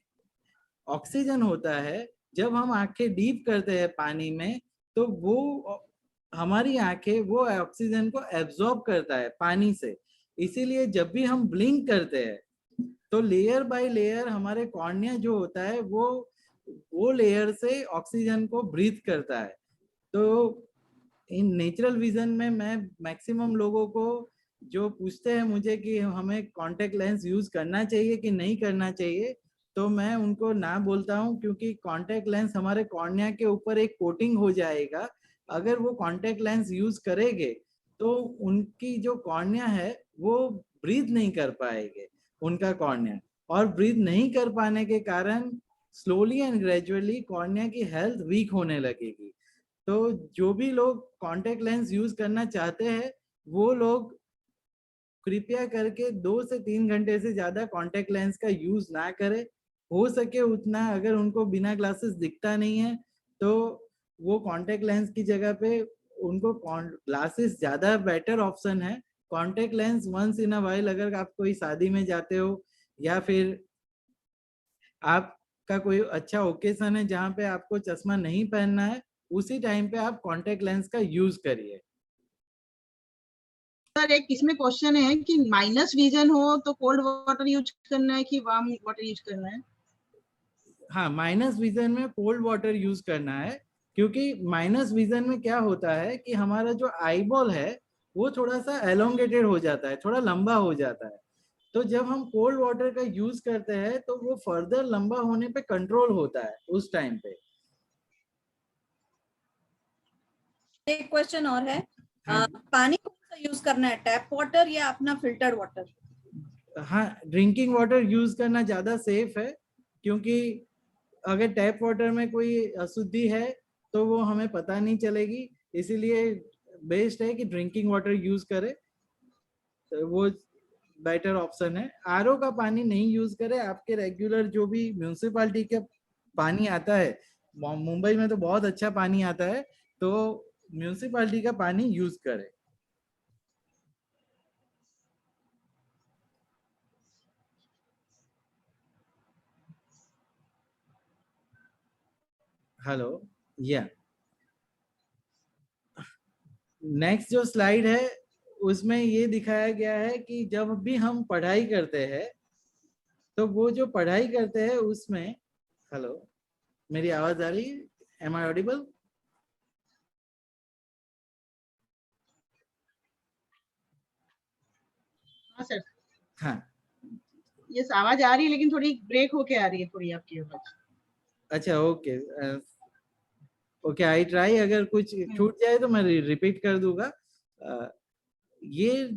ऑक्सीजन होता है, जब हम आंखें डीप करते हैं पानी में, तो वो हमारी आंखें वो ऑक्सीजन को एब्जॉर्ब करता है पानी से। इसीलिए जब भी हम ब्लिंक करते हैं तो लेयर बाय लेयर हमारे कॉर्निया जो होता है वो लेयर से ऑक्सीजन को ब्रीथ करता है। तो इन नेचुरल विजन में मैं मैक्सिमम लोगों को जो पूछते हैं मुझे कि हमें कॉन्टेक्ट लेंस यूज करना चाहिए कि नहीं करना चाहिए, तो मैं उनको ना बोलता हूं, क्योंकि कॉन्टेक्ट लेंस हमारे कॉर्निया के ऊपर एक कोटिंग हो जाएगा। अगर वो कॉन्टेक्ट लेंस यूज करेंगे तो उनकी जो कॉर्निया है वो ब्रीथ नहीं कर पाएंगे उनका कॉर्निया, और ब्रीथ नहीं कर पाने के कारण स्लोली एंड ग्रेजुअली कॉर्निया की हेल्थ वीक होने लगेगी। तो जो भी लोग कॉन्टेक्ट लेंस यूज करना चाहते हैं वो लोग कृपया करके 2 से 3 घंटे से ज्यादा कॉन्टेक्ट लेंस का यूज ना करें। हो सके उतना, अगर उनको बिना ग्लासेस दिखता नहीं है तो वो कॉन्टेक्ट लेंस की जगह पे उनको ग्लासेस ज्यादा बेटर ऑप्शन है। Contact lens once in a while, अगर आप कोई शादी में जाते हो या फिर आपका कोई अच्छा ओकेजन है जहाँ पे आपको चश्मा नहीं पहनना है, उसी टाइम पे आप कॉन्टेक्ट लेंस का यूज करिए।
सर एक इसमें क्वेश्चन है कि माइनस विजन हो तो कोल्ड वाटर यूज करना है कि वार्म वाटर यूज करना है?
हाँ, माइनस विजन में कोल्ड वाटर यूज करना है, क्योंकि माइनस विजन में क्या होता है कि हमारा जो आईबॉल है वो थोड़ा सा एलोंगेटेड हो जाता है, थोड़ा लंबा हो जाता है। तो जब हम कोल्ड वाटर का यूज करते हैं तो वो फर्दर लंबा होने पे कंट्रोल होता है उस टाइम पे।
एक क्वेश्चन और है, पानी कौन सा यूज करना है, टैप वाटर या अपना फिल्टर वाटर?
हाँ, ड्रिंकिंग वाटर यूज करना ज्यादा सेफ है, क्योंकि अगर टैप वाटर में कोई अशुद्धि है तो वो हमें पता नहीं चलेगी। इसीलिए बेस्ट है कि ड्रिंकिंग वाटर यूज करें, तो वो बेटर ऑप्शन है। आरओ का पानी नहीं यूज करें, आपके रेगुलर जो भी म्यूनिसिपालिटी का पानी आता है, मुंबई में तो बहुत अच्छा पानी आता है, तो म्यूनिसिपालिटी का पानी यूज करें। हेलो, या नेक्स्ट जो स्लाइड है उसमें ये दिखाया गया है कि जब भी हम पढ़ाई करते हैं, तो वो जो पढ़ाई करते हैं उसमें, हेलो मेरी आवाज आ रही है? Am I audible?
हाँ सर,
हाँ,
ये आवाज आ रही है लेकिन थोड़ी ब्रेक होके आ रही है थोड़ी आपकी आवाज।
अच्छा, ओके ओके, आई ट्राई। अगर कुछ छूट जाए तो मैं रिपीट कर दूंगा। ये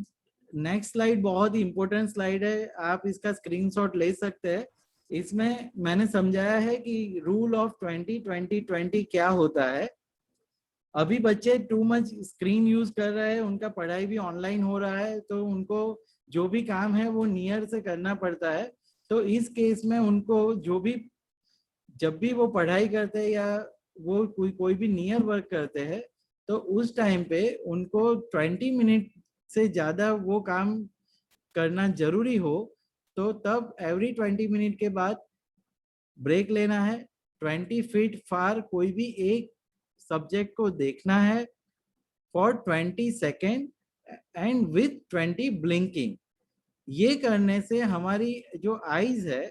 नेक्स्ट स्लाइड बहुत ही इंपॉर्टेंट स्लाइड है, आप इसका स्क्रीनशॉट ले सकते हैं। इसमें मैंने समझाया है कि रूल ऑफ 20-20-20 क्या होता है। अभी बच्चे टू मच स्क्रीन यूज कर रहे हैं, उनका पढ़ाई भी ऑनलाइन हो रहा है, तो उनको जो भी काम है वो नियर से करना पड़ता है। तो इस केस में उनको जो भी, जब भी वो पढ़ाई करते हैं या वो कोई भी नियर वर्क करते हैं, तो उस टाइम पे उनको 20 मिनट से ज्यादा वो काम करना जरूरी हो, तो तब एवरी 20 मिनट के बाद ब्रेक लेना है। 20 फीट फार कोई भी एक सब्जेक्ट को देखना है for 20 second and with 20 blinking. ये करने से हमारी जो आईज है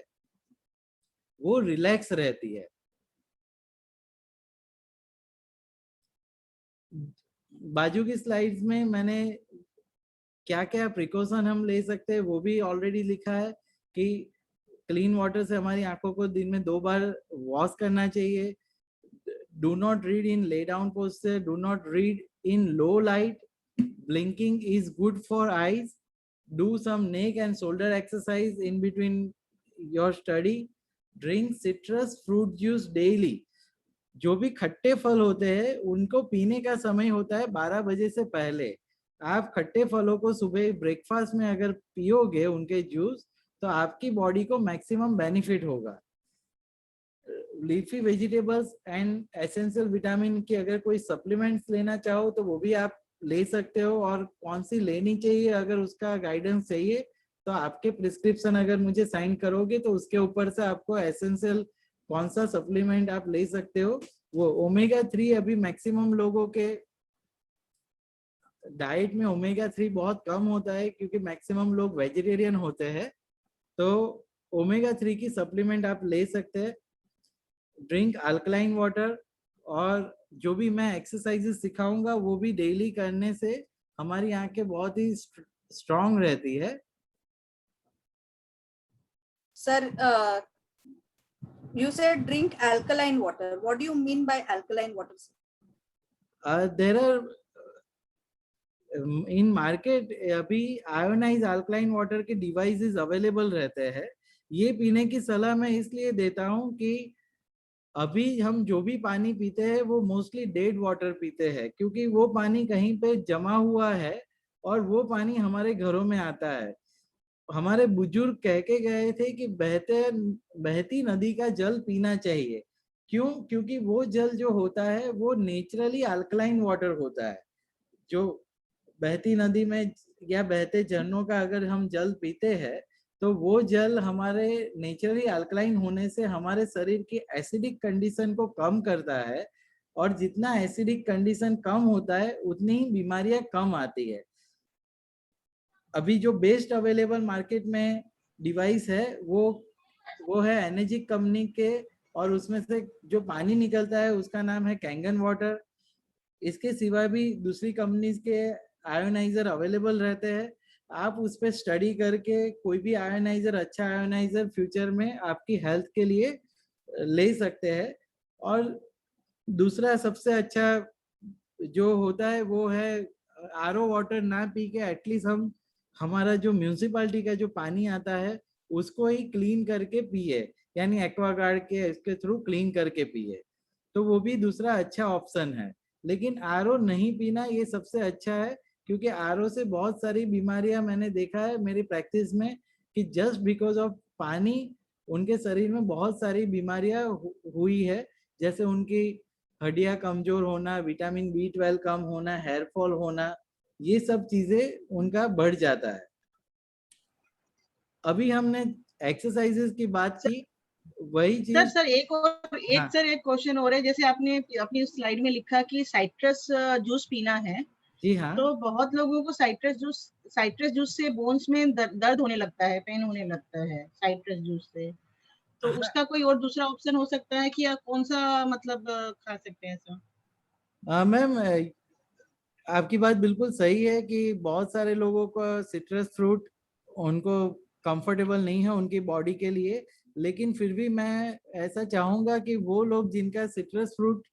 वो रिलैक्स रहती है। बाजू की स्लाइड्स में मैंने क्या क्या प्रिकॉशन हम ले सकते हैं वो भी ऑलरेडी लिखा है कि क्लीन वाटर से हमारी आंखों को दिन में 2 बार वॉश करना चाहिए। Do not read in lay down posture, do not read in low light, blinking is good for eyes, do some neck and shoulder exercise in between your study, drink citrus fruit juice daily. जो भी खट्टे फल होते हैं उनको पीने का समय होता है 12 बजे से पहले। आप खट्टे फलों को सुबह ब्रेकफास्ट में अगर पियोगे उनके जूस, तो आपकी बॉडी को मैक्सिमम बेनिफिट होगा। Leafy vegetables and essential vitamin की अगर कोई सप्लीमेंट्स लेना चाहो तो वो भी आप ले सकते हो, और कौन सी लेनी चाहिए अगर उसका गाइडेंस चाहिए तो आपके प्रिस्क्रिप्शन अगर मुझे साइन करोगे तो उसके ऊपर से आपको एसेंशियल कौन सा सप्लीमेंट आप ले सकते हो। वो ओमेगा 3 अभी मैक्सिमम लोगों के डाइट में ओमेगा 3 बहुत कम होता है क्योंकि मैक्सिमम लोग वेजिटेरियन होते हैं, तो ओमेगा 3 की सप्लीमेंट आप ले सकते हैं। ड्रिंक अल्कलाइन वाटर, और जो भी मैं एक्सरसाइजेस सिखाऊंगा वो भी डेली करने से हमारी आंखें बहुत ही स्ट्रांग रहती है।
Sir, you said drink alkaline water. What do you mean by alkaline water?
There are in market अभी आयोनाइज अल्कलाइन वाटर के डिवाइसेस अवेलेबल रहते हैं। ये पीने की सलाह मैं इसलिए देता हूँ कि अभी हम जो भी पानी पीते हैं वो मोस्टली डेड वाटर पीते हैं, क्योंकि वो पानी कहीं पे जमा हुआ है और वो पानी हमारे घरों में आता है। हमारे बुजुर्ग कह के गए थे कि बहती नदी का जल पीना चाहिए। क्यों? क्योंकि वो जल जो होता है वो नेचुरली अल्कलाइन वाटर होता है। जो बहती नदी में या बहते झरनों का अगर हम जल पीते हैं तो वो जल हमारे नेचुरली अल्कलाइन होने से हमारे शरीर की एसिडिक कंडीशन को कम करता है, और जितना एसिडिक कंडीशन कम होता है उतनी ही बीमारियां कम आती है। अभी जो बेस्ट अवेलेबल मार्केट में डिवाइस है वो है एनर्जिक कंपनी के, और उसमें से जो पानी निकलता है उसका नाम है कैंगन वाटर। इसके सिवा भी दूसरी कंपनीज के आयोनाइजर अवेलेबल रहते हैं। आप उस पर स्टडी करके कोई भी आयोनाइजर, अच्छा आयोनाइजर फ्यूचर में आपकी हेल्थ के लिए ले सकते हैं। और दूसरा सबसे अच्छा जो होता है वो है आरओ वाटर ना पी के एटलीस्ट हम हमारा जो म्यूनिसिपालिटी का जो पानी आता है उसको ही क्लीन करके पिए, यानी एक्वागार्ड के इसके थ्रू क्लीन करके पिए। तो वो भी दूसरा अच्छा ऑप्शन है। लेकिन आरओ नहीं पीना ये सबसे अच्छा है, क्योंकि आरओ से बहुत सारी बीमारियां मैंने देखा है मेरी प्रैक्टिस में कि जस्ट बिकॉज ऑफ पानी उनके शरीर में बहुत सारी बीमारियां हुई है, जैसे उनकी हड्डियां कमजोर होना, विटामिन B12 कम होना, हेयर फॉल होना, ये सब चीजें उनका बढ़ जाता है। अभी हमने एक्सरसाइजेस की बात की, वही चीज
सर एक क्वेश्चन और है। जैसे आपने अपनी स्लाइड में लिखा कि साइट्रस जूस पीना है,
जी हाँ,
तो बहुत लोगों को साइट्रस जूस से बोन्स में दर्द होने लगता है, पेन होने लगता है साइट्रस जूस से। तो उसका कोई और दूसरा ऑप्शन हो सकता है कि आप कौन सा मतलब खा सकते हैं ऐसा?
मैम आपकी बात बिल्कुल सही है कि बहुत सारे लोगों को सिट्रस फ्रूट उनको कंफर्टेबल नहीं है उनकी बॉडी के लिए, लेकिन फिर भी मैं ऐसा चाहूंगा कि वो लोग जिनका सिट्रस फ्रूट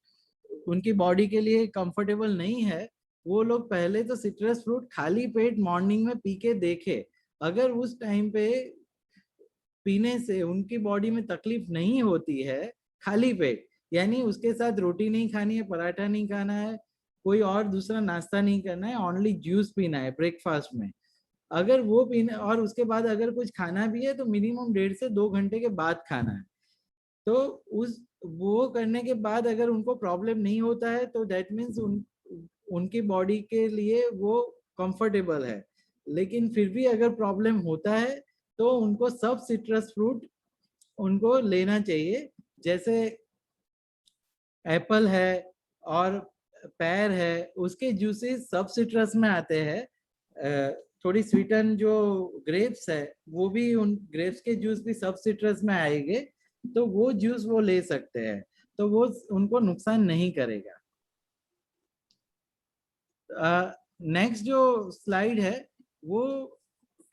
उनकी बॉडी के लिए कंफर्टेबल नहीं है, वो लोग पहले तो सिट्रस फ्रूट खाली पेट मॉर्निंग में पी के देखे। अगर उस टाइम पे पीने से उनकी बॉडी में तकलीफ नहीं होती है खाली पेट, यानी उसके साथ रोटी नहीं खानी है, पराठा नहीं खाना है, कोई और दूसरा नाश्ता नहीं करना है, ओनली जूस पीना है ब्रेकफास्ट में, अगर वो पीना और उसके बाद अगर कुछ खाना भी है तो मिनिमम 1.5 से 2 घंटे के बाद खाना है। तो उस वो करने के बाद अगर उनको प्रॉब्लम नहीं होता है तो दैट मीन्स उनकी बॉडी के लिए वो कंफर्टेबल है। लेकिन फिर भी अगर प्रॉब्लम होता है तो उनको सब सिट्रस फ्रूट उनको लेना चाहिए, जैसे एप्पल है और पैर है, उसके जूसेस सब सिट्रस में आते हैं। थोड़ी स्वीटन जो ग्रेप्स है वो भी, उन ग्रेप्स के जूस भी सब सिट्रस में आएंगे, तो वो जूस वो ले सकते हैं, तो वो उनको नुकसान नहीं करेगा। नेक्स्ट जो स्लाइड है वो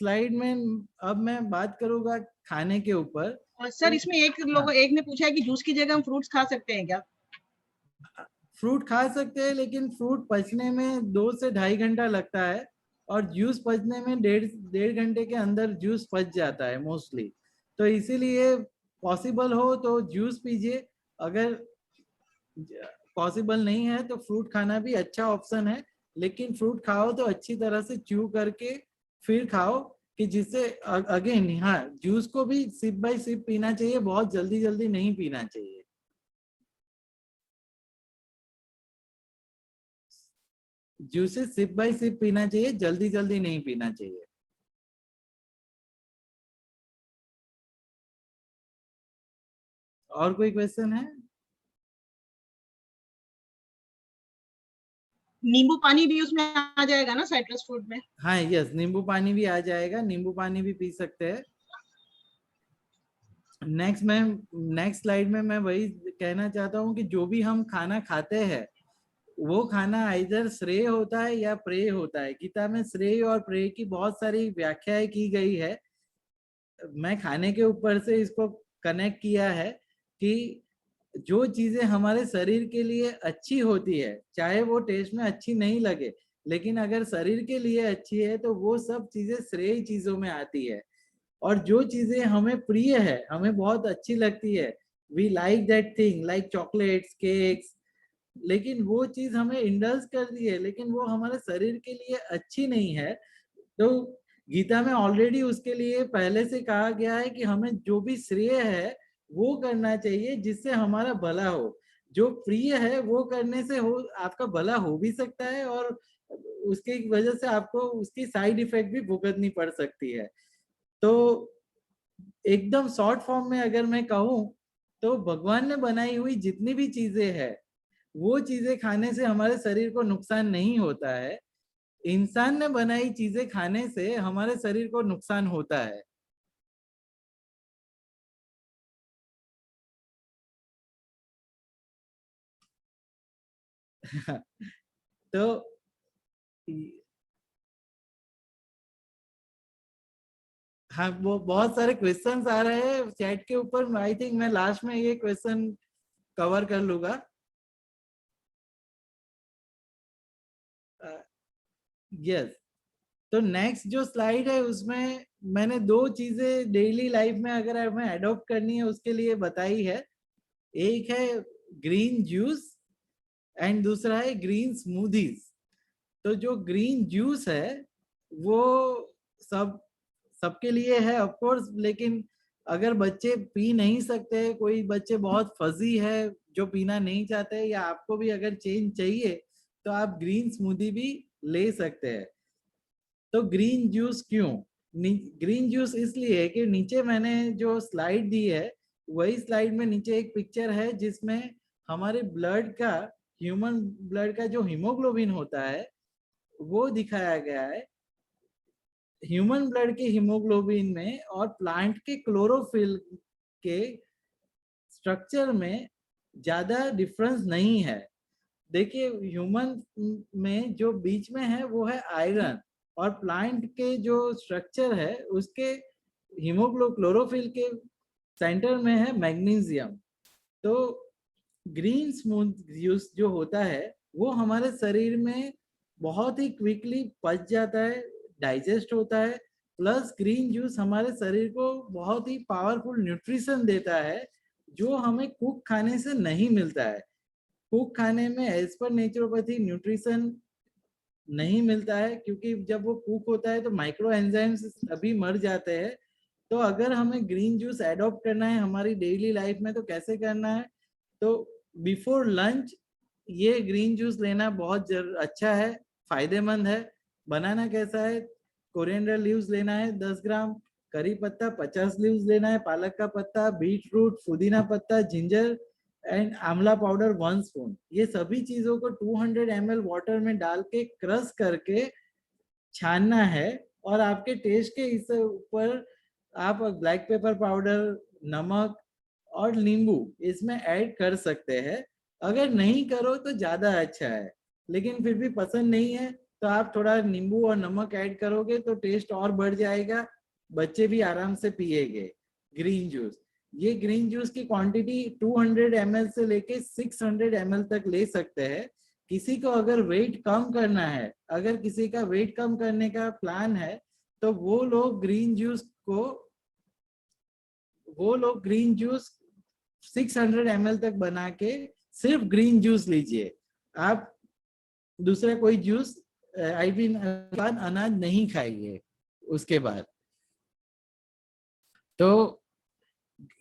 स्लाइड में अब मैं बात करूंगा खाने के ऊपर।
सर इसमें एक ने पूछा है कि जूस की जगह हम फ्रूट्स खा सकते हैं क्या?
फ्रूट खा सकते हैं, लेकिन फ्रूट पचने में 2 से 2.5 घंटा लगता है और जूस पचने में 1.5 घंटे के अंदर जूस पच जाता है मोस्टली। तो इसीलिए पॉसिबल हो तो जूस पीजिए, अगर पॉसिबल नहीं है तो फ्रूट खाना भी अच्छा ऑप्शन है, लेकिन फ्रूट खाओ तो अच्छी तरह से च्यू करके फिर खाओ, कि जिससे अगेन हाँ जूस को भी सिप बाय सिप पीना चाहिए, बहुत जल्दी जल्दी नहीं पीना चाहिए। जूसेस सिप बाय सिप पीना चाहिए, जल्दी जल्दी नहीं पीना चाहिए। और कोई क्वेश्चन है?
नींबू पानी भी उसमें आ जाएगा ना साइट्रस फ्रूट में?
हाँ यस, नींबू पानी भी आ जाएगा, नींबू पानी भी पी सकते हैं। नेक्स्ट स्लाइड में मैं वही कहना चाहता हूँ कि जो भी हम खाना खाते हैं वो खाना इधर श्रेय होता है या प्रेय होता है। गीता में श्रेय और प्रेय की बहुत सारी व्याख्याएं की गई है। मैं खाने के ऊपर से इसको कनेक्ट किया है कि जो चीजें हमारे शरीर के लिए अच्छी होती है, चाहे वो टेस्ट में अच्छी नहीं लगे, लेकिन अगर शरीर के लिए अच्छी है तो वो सब चीजें श्रेय चीजों में आती है। और जो चीजें हमें प्रिय है, हमें बहुत अच्छी लगती है, we like that thing like chocolates, cakes, लेकिन वो चीज हमें इंडल्ज कर दी है लेकिन वो हमारे शरीर के लिए अच्छी नहीं है, तो गीता में ऑलरेडी उसके लिए पहले से कहा गया है कि हमें जो भी श्रेय है वो करना चाहिए जिससे हमारा भला हो। जो प्रिय है वो करने से हो आपका भला हो भी सकता है और उसकी वजह से आपको उसकी साइड इफेक्ट भी भुगतनी पड़ सकती है। तो एकदम शॉर्ट फॉर्म में अगर मैं कहूँ तो भगवान ने बनाई हुई जितनी भी चीजें हैं वो चीजें खाने से हमारे शरीर को नुकसान नहीं होता है, इंसान ने बनाई चीजें खाने से हमारे शरीर को नुकसान होता है। तो हाँ वो बहुत सारे क्वेश्चंस आ रहे हैं चैट के ऊपर, आई थिंक मैं लास्ट में ये क्वेश्चन कवर कर लूंगा। यस, तो नेक्स्ट जो स्लाइड है उसमें मैंने 2 चीजें डेली लाइफ में अगर हमें अडॉप्ट करनी है उसके लिए बताई है। एक है ग्रीन जूस एंड दूसरा है ग्रीन स्मूदीज। तो जो ग्रीन जूस है वो सबके लिए है ऑफ कोर्स, लेकिन अगर बच्चे पी नहीं सकते, कोई बच्चे बहुत फजी है जो पीना नहीं चाहते, या आपको भी अगर चेंज चाहिए तो आप ग्रीन स्मूदी भी ले सकते हैं। तो ग्रीन जूस क्यों? ग्रीन जूस इसलिए कि नीचे मैंने जो स्लाइड दी है वही स्लाइड में नीचे एक पिक्चर है जिसमें हमारे ब्लड का, ह्यूमन ब्लड का जो हीमोग्लोबिन होता है वो दिखाया गया है। ह्यूमन ब्लड के हीमोग्लोबिन में और प्लांट के क्लोरोफिल के स्ट्रक्चर में ज्यादा डिफरेंस नहीं है। देखिए ह्यूमन में जो बीच में है वो है आयरन, और प्लांट के जो स्ट्रक्चर है उसके क्लोरोफिल के सेंटर में है मैग्नीशियम। तो ग्रीन स्मूथ जूस जो होता है वो हमारे शरीर में बहुत ही क्विकली पच जाता है, डाइजेस्ट होता है, प्लस ग्रीन जूस हमारे शरीर को बहुत ही पावरफुल न्यूट्रिशन देता है जो हमें कुक खाने से नहीं मिलता है। कुक खाने में एज पर नेचुरोपैथी न्यूट्रिशन नहीं मिलता है, क्योंकि जब वो कुक होता है तो माइक्रो एंजाइम्स अभी मर जाते हैं। तो अगर हमें ग्रीन जूस एडॉप्ट करना है हमारी डेली लाइफ में तो कैसे करना है? तो बिफोर लंच ये ग्रीन जूस लेना बहुत अच्छा है, फायदेमंद है। बनाना कैसा है? कोरिएंडर लीव्स लेना है 10 ग्राम, करी पत्ता 50 लीव्स लेना है, पालक का पत्ता, बीट रूट, पुदीना पत्ता, जिंजर एंड आंवला पाउडर 1 स्पून। ये सभी चीजों को 200 ml वाटर में डाल के क्रश करके छानना है, और आपके टेस्ट के इस ऊपर आप ब्लैक पेपर पाउडर, नमक और नींबू इसमें ऐड कर सकते हैं। अगर नहीं करो तो ज्यादा अच्छा है, लेकिन फिर भी पसंद नहीं है तो आप थोड़ा नींबू और नमक ऐड करोगे तो टेस्ट और बढ़ जाएगा, बच्चे भी आराम से पिएंगे ग्रीन जूस। ये ग्रीन जूस की क्वांटिटी 200 ml से लेके 600 ml तक ले सकते हैं। किसी को अगर वेट कम करना है, अगर किसी का वेट कम करने का प्लान है तो वो लोग ग्रीन जूस 600 ml तक बना के सिर्फ ग्रीन जूस लीजिए। आप दूसरा कोई जूस अनाज नहीं खाइए उसके बाद। तो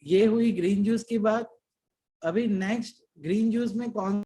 ये हुई ग्रीन जूस की बात। अभी नेक्स्ट ग्रीन जूस में कौन